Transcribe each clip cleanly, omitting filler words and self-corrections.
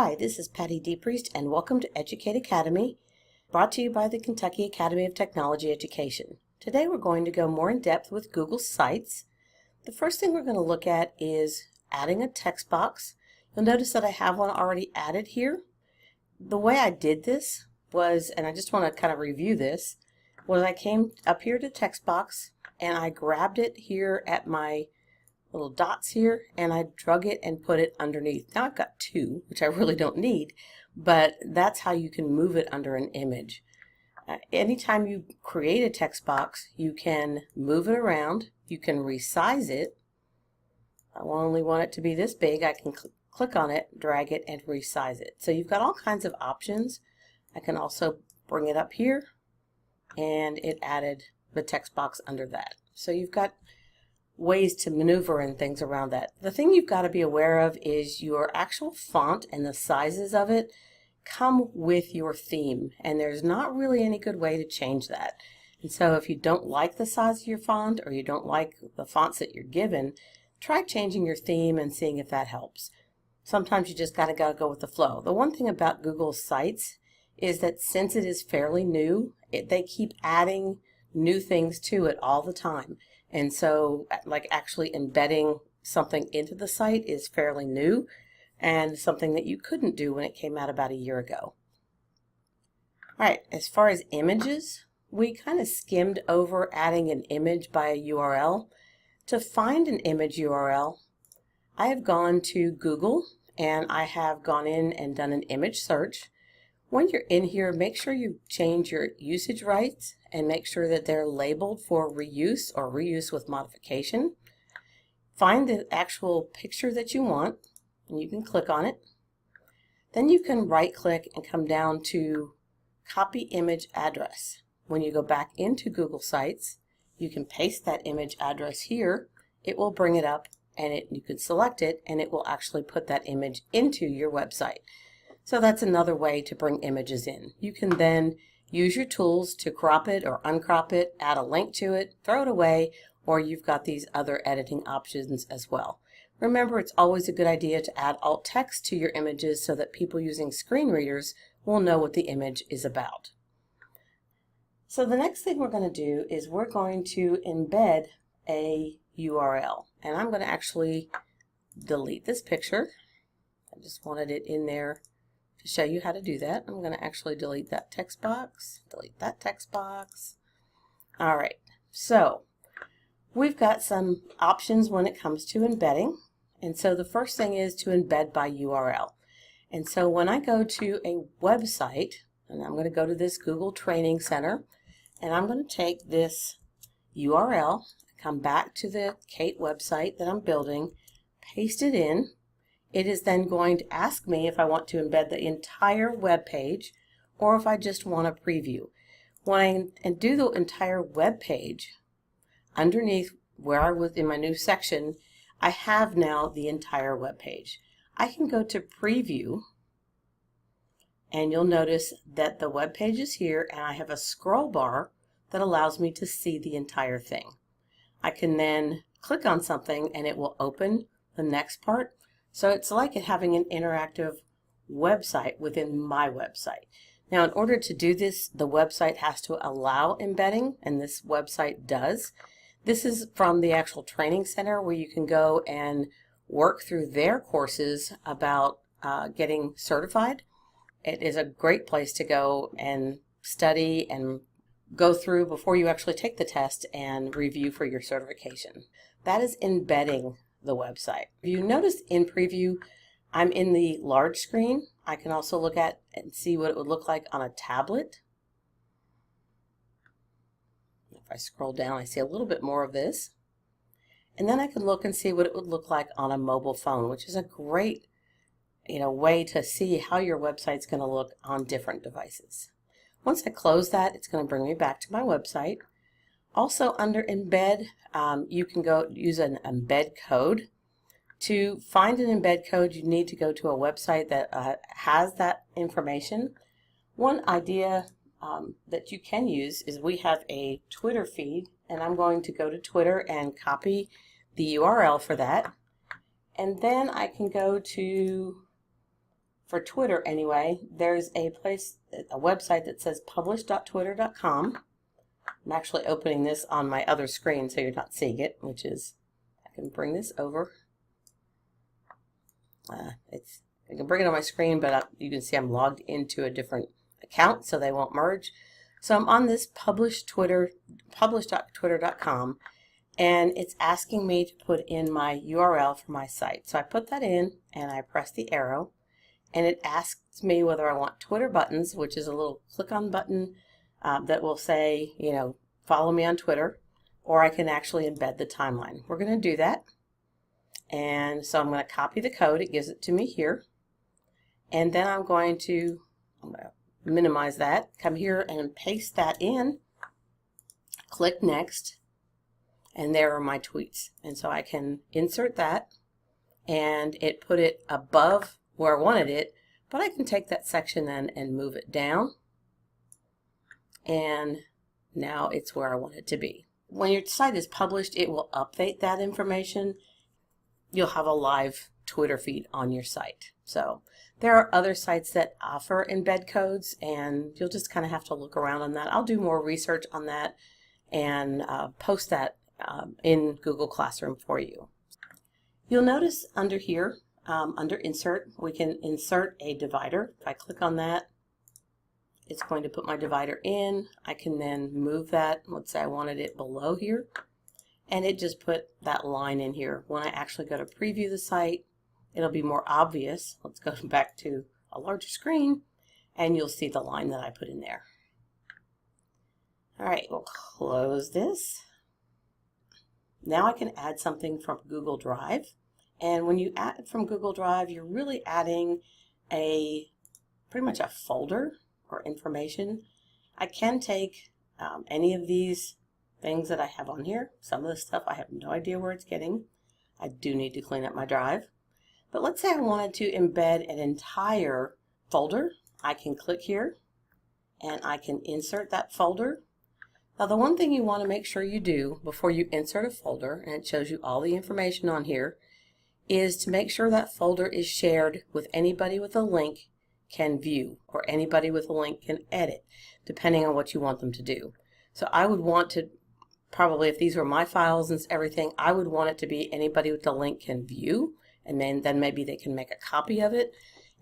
Hi, this is Patty DePriest, and welcome to Educate Academy, brought to you by the Kentucky Academy of Technology Education. Today we're going to go more in depth with Google Sites. The first thing we're going to look at is adding a text box. You'll notice that I have one already added here. The way I did this was, and I just want to kind of review this, was I came up here to text box and I grabbed it here at my little dots here and I drug it and put it underneath. Now I've got two, which I really don't need, but that's how you can move it under an image. Anytime you create a text box, you can move it around, you can resize it. I only want it to be this big. I can click on it, drag it, and resize it. So you've got all kinds of options. I can also bring it up here, and it added the text box under that. So you've got ways to maneuver and things around that. The thing you've got to be aware of is your actual font and the sizes of it come with your theme, and there's not really any good way to change that. And so if you don't like the size of your font or you don't like the fonts that you're given, try changing your theme and seeing if that helps. Sometimes you just gotta go with the flow. The one thing about Google Sites is that since it is fairly new, they keep adding new things to it all the time. And so like actually embedding something into the site is fairly new and something that you couldn't do when it came out about a year ago. All right, as far as images, we kind of skimmed over adding an image by a URL. To find an image URL, I have gone to Google and I have gone in and done an image search. When you're in here, make sure you change your usage rights and make sure that they're labeled for reuse or reuse with modification. Find the actual picture that you want and you can click on it. Then you can right click and come down to copy image address. When you go back into Google Sites, you can paste that image address here. It will bring it up and you can select it and it will actually put that image into your website. So that's another way to bring images in. You can then use your tools to crop it or uncrop it, add a link to it, throw it away, or you've got these other editing options as well. Remember, it's always a good idea to add alt text to your images so that people using screen readers will know what the image is about. So the next thing we're going to do is we're going to embed a URL. And I'm going to actually delete this picture. I just wanted it in there to show you how to do that. I'm going to actually delete that text box, delete that text box. All right, so we've got some options when it comes to embedding. And so the first thing is to embed by URL. And so when I go to a website, and I'm going to go to this Google Training Center, and I'm going to take this URL, come back to the Kate website that I'm building, paste it in. It is then going to ask me if I want to embed the entire web page or if I just want a preview. When I do the entire web page, underneath where I was in my new section, I have now the entire web page. I can go to preview and you'll notice that the web page is here and I have a scroll bar that allows me to see the entire thing. I can then click on something and it will open the next part. So it's like having an interactive website within my website. Now, in order to do this, the website has to allow embedding, and this website does. This is from the actual training center where you can go and work through their courses about getting certified. It is a great place to go and study and go through before you actually take the test and review for your certification. That is embedding the website. If you notice in preview, I'm in the large screen. I can also look at and see what it would look like on a tablet. If I scroll down, I see a little bit more of this. And then I can look and see what it would look like on a mobile phone, which is a great, way to see how your website's going to look on different devices. Once I close that, it's going to bring me back to my website. Also under Embed, you can go use an embed code. To find an embed code, you need to go to a website that has that information. One idea that you can use is we have a Twitter feed, and I'm going to go to Twitter and copy the URL for that. And then I can go to for Twitter anyway, there's a website that says publish.twitter.com. I'm actually opening this on my other screen so you're not seeing it, which is, I can bring this over. I can bring it on my screen, but you can see I'm logged into a different account, so they won't merge. So I'm on this publish.twitter.com, and it's asking me to put in my URL for my site. So I put that in, and I press the arrow, and it asks me whether I want Twitter buttons, which is a little click-on button that will say, you know, follow me on Twitter, or I can actually embed the timeline. We're going to do that. And so I'm going to copy the code. It gives it to me here. And then I'm going to minimize that, come here and paste that in, click next, and there are my tweets. And so I can insert that, and it put it above where I wanted it, but I can take that section then and move it down, and now it's where I want it to be. When your site is published, it will update that information. You'll have a live Twitter feed on your site. So there are other sites that offer embed codes, and you'll just kind of have to look around on that. I'll do more research on that and post that in Google Classroom for you. You'll notice under here, under Insert, we can insert a divider. If I click on that, it's going to put my divider in. I can then move that. Let's say I wanted it below here, and it just put that line in here. When I actually go to preview the site, it'll be more obvious. Let's go back to a larger screen, and you'll see the line that I put in there. All right, we'll close this. Now I can add something from Google Drive. And when you add from Google Drive, you're really adding pretty much a folder or information. I can take any of these things that I have on here. Some of the stuff I have no idea where it's getting. I do need to clean up my drive. But let's say I wanted to embed an entire folder. I can click here and I can insert that folder. Now the one thing you want to make sure you do before you insert a folder, and it shows you all the information on here, is to make sure that folder is shared with anybody with a link can view, or anybody with a link can edit, depending on what you want them to do. So I would want to, probably if these were my files and everything, I would want it to be anybody with the link can view, and then maybe they can make a copy of it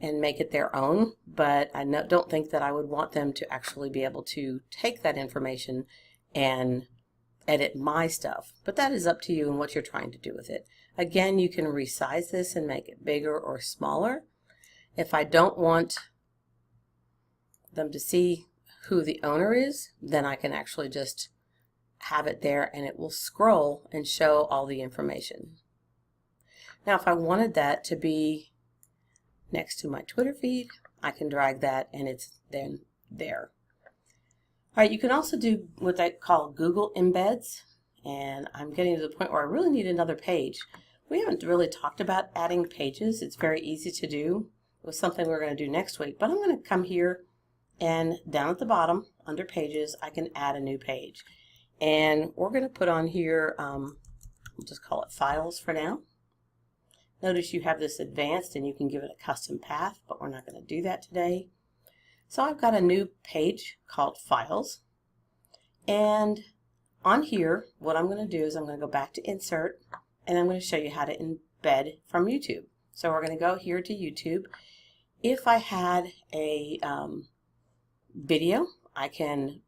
and make it their own. But I don't think that I would want them to actually be able to take that information and edit my stuff. But that is up to you and what you're trying to do with it. Again, you can resize this and make it bigger or smaller. If I don't want them to see who the owner is, then I can actually just have it there and it will scroll and show all the information. Now if I wanted that to be next to my Twitter feed, I can drag that and it's then there. All right, you can also do what I call Google Embeds, and I'm getting to the point where I really need another page. We haven't really talked about adding pages. It's very easy to do. It was something we're going to do next week, but I'm going to come here and down at the bottom under pages I can add a new page, and we're going to put on here we'll just call it files for now. Notice you have this advanced and you can give it a custom path, but we're not going to do that today. So I've got a new page called files, and on here what I'm going to do is I'm going to go back to insert and I'm going to show you how to embed from YouTube. So we're going to go here to YouTube. If I had a video, I can,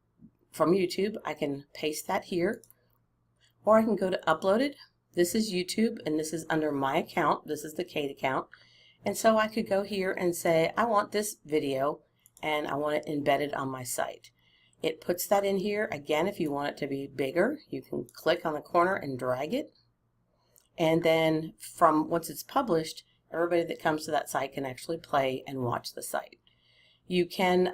from YouTube, I can paste that here, or I can go to uploaded. This is YouTube and this is under my account. This is the Kate account. And so I could go here and say, I want this video and I want it embedded on my site. It puts that in here. Again, if you want it to be bigger, you can click on the corner and drag it. And then from once it's published, everybody that comes to that site can actually play and watch the site. You can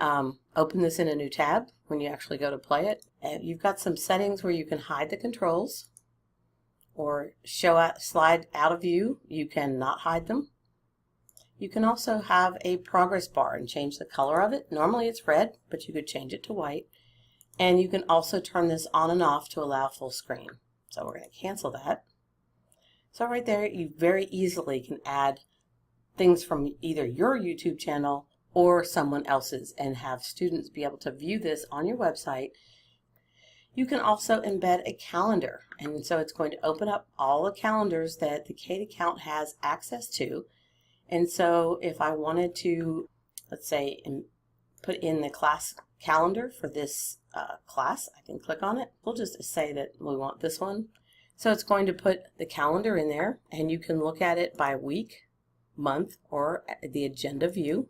open this in a new tab when you actually go to play it. And you've got some settings where you can hide the controls or slide out of view. You can not hide them. You can also have a progress bar and change the color of it. Normally it's red, but you could change it to white. And you can also turn this on and off to allow full screen. So we're going to cancel that. So right there, you very easily can add things from either your YouTube channel or someone else's and have students be able to view this on your website. You can also embed a calendar, and so it's going to open up all the calendars that the Kate account has access to. And so if I wanted to, let's say, put in the class calendar for this class, I can click on it. We'll just say that we want this one. So it's going to put the calendar in there, and you can look at it by week, month, or the agenda view.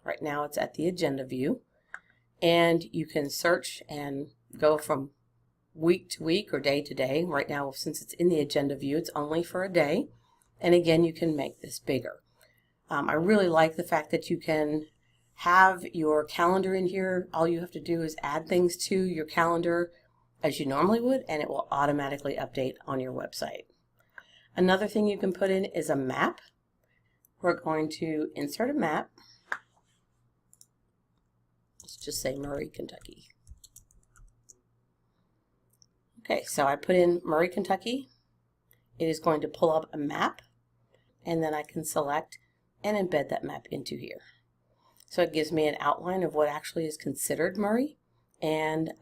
Right now it's at the agenda view. And you can search and go from week to week or day to day. Right now, since it's in the agenda view, it's only for a day. And again, you can make this bigger. I really like the fact that you can have your calendar in here. All you have to do is add things to your calendar as you normally would, and it will automatically update on your website. Another thing you can put in is a map. We're going to insert a map. Let's just say Murray, Kentucky. Okay, so I put in Murray, Kentucky. It is going to pull up a map, and then I can select and embed that map into here. So it gives me an outline of what actually is considered Murray, and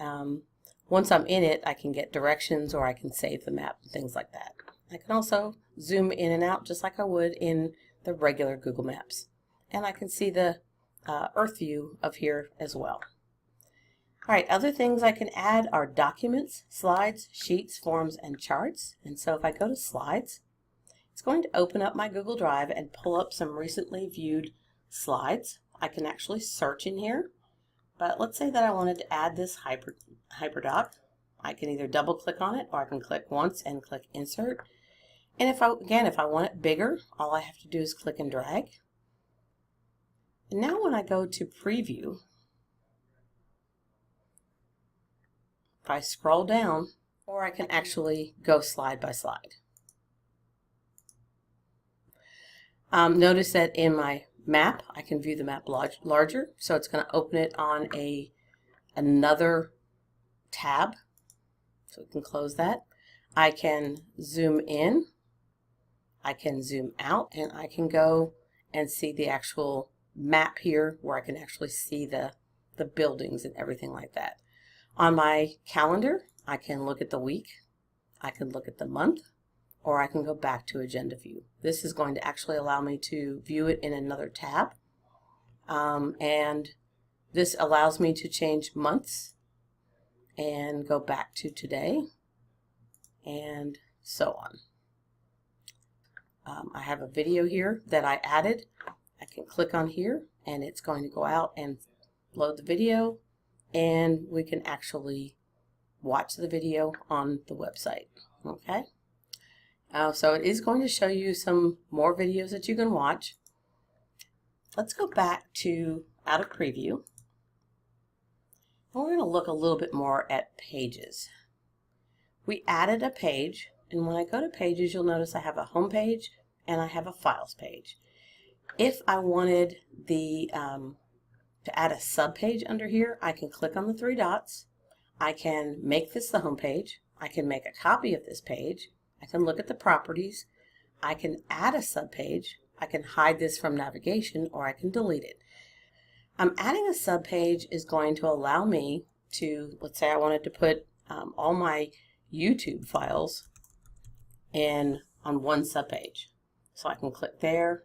once I'm in it, I can get directions or I can save the map and things like that. I can also zoom in and out just like I would in the regular Google Maps. And I can see the Earth view of here as well. All right, other things I can add are documents, slides, sheets, forms, and charts. And so if I go to slides, it's going to open up my Google Drive and pull up some recently viewed slides. I can actually search in here, but let's say that I wanted to add this hyperdoc. I can either double click on it or I can click once and click insert. And if I want it bigger, all I have to do is click and drag. And now when I go to preview, if I scroll down, or I can actually go slide by slide. Notice that in my map, I can view the map larger, so it's going to open it on another tab, so we can close that. I can zoom in, I can zoom out, and I can go and see the actual map here where I can actually see the buildings and everything like that. On my calendar, I can look at the week, I can look at the month, or I can go back to agenda view. This is going to actually allow me to view it in another tab. And this allows me to change months and go back to today and so on. I have a video here that I added. I can click on here and it's going to go out and load the video, and we can actually watch the video on the website. Okay. So it is going to show you some more videos that you can watch. Let's go back to out of preview. And we're going to look a little bit more at pages. We added a page, and when I go to pages, you'll notice I have a home page and I have a files page. If I wanted to add a subpage under here, I can click on the three dots. I can make this the home page. I can make a copy of this page. I can look at the properties, I can add a subpage, I can hide this from navigation, or I can delete it. Adding a subpage is going to allow me to, let's say I wanted to put all my YouTube files on one subpage. So I can click there,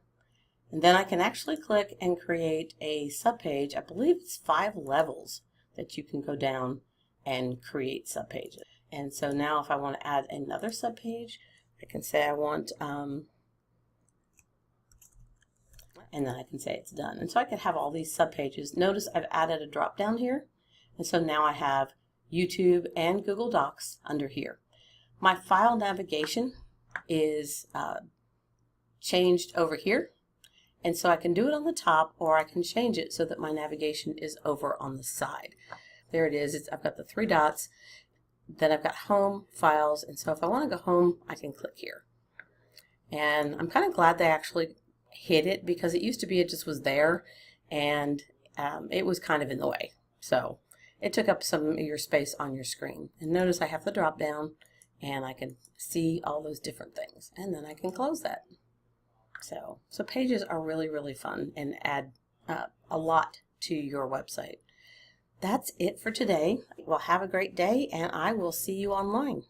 and then I can actually click and create a subpage. I believe it's 5 levels that you can go down and create subpages. And so now if I want to add another subpage, I can say I want, and then I can say it's done. And so I can have all these subpages. Notice I've added a drop down here. And so now I have YouTube and Google Docs under here. My file navigation is changed over here. And so I can do it on the top, or I can change it so that my navigation is over on the side. There it is. I've got the 3 dots. Then I've got home, files, and so if I want to go home, I can click here. And I'm kind of glad they actually hid it, because it used to be it just was there, and it was kind of in the way. So it took up some of your space on your screen. And notice I have the drop down, and I can see all those different things. And then I can close that. So pages are really, really fun and add a lot to your website. That's it for today. Well, have a great day, and I will see you online.